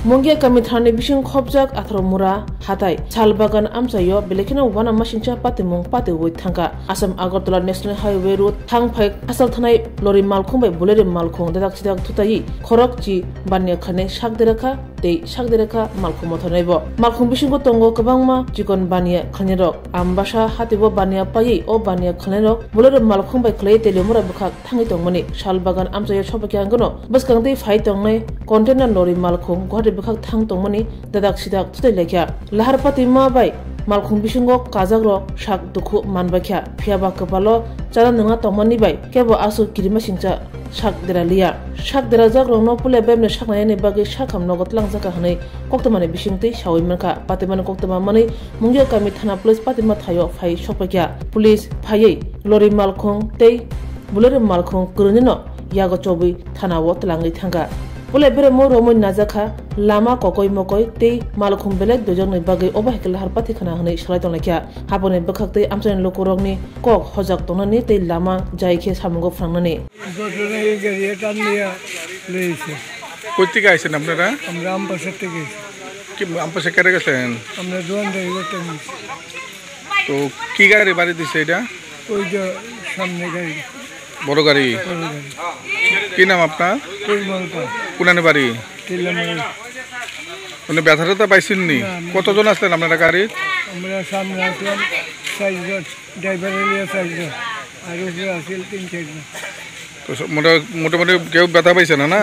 Mongia Kamitani Bishing Hobjak Atromura Hatai Salbagan Amsayo Belekino Wana Mashincha Patimung Pati with Tanka Asam Agotola National Highway Road Tangpai Asaltanai Lori Malkum by Bullet Malkum Dedaxidak Tutai Korokji Banya Kane Shakderaka De Shakderaka Malkumotonebo Malkum Bishingo Tongo Kabangma Jikon Banya Kanero Ambasha Hatibo Banya Pai O Banya Kanero Bullet Malkum by Clay Telemura Buka Tangitongoni Shalbagan Amsayo Chopakangano Baskang de Fight Tongne Container Lori Malkum Bukak Tang Tongmani Dadak Sidak to the Lekia Laharpati Mabai Malkum Bishingo Kazagro Shak Duku Manbakia Piaba Kapalo Charananga Tomani Bay Kebo Asu Kirimashincha Shak Deralia Shak Derazagro no Pule Bemne Shakane Bagi Shakam Nogot Langzaka Hane Koktamani Bishingti Shawimanka Patiman Koktama Money Mungia Kamitana Police Patima Tayo Fai Shopakia Police Paye Lori Malkum Te Bullet Malkum Grunino Yago Chobi Tanawo Langi Tanga Pule bere mo romo nazaka lama kokoi mokoi te malkum belek dojong ni bagai oba hekel harpati khana hne shlai ton lakya habone bakhakte amchen lokorogni kok hojak tonani te lama jaike samungo frangnani dojone gariya tanniya leise কইতে গাইছেন আপনারা আমরা আমপাশা থেকে কি আমপাশা করে গেছেন আমরা দোয়ান থেকে গেছেন তো কি গাড়ি বাড়ি দিছে এটা ওই যে সামনে গাড়ি বড় গাড়ি কি নাম আপনার কোনানে বাড়ি মানে ব্যথাটা পাইছেন নি কতজন আসলেন আপনারা গাড়ি আমরা সামনে আসলাম 4 জন ড্রাইভার এলিয়া 4 জন আর উপরে আসিল 3-4 জন তো মোটামুটি কেউ ব্যথা পাইছে না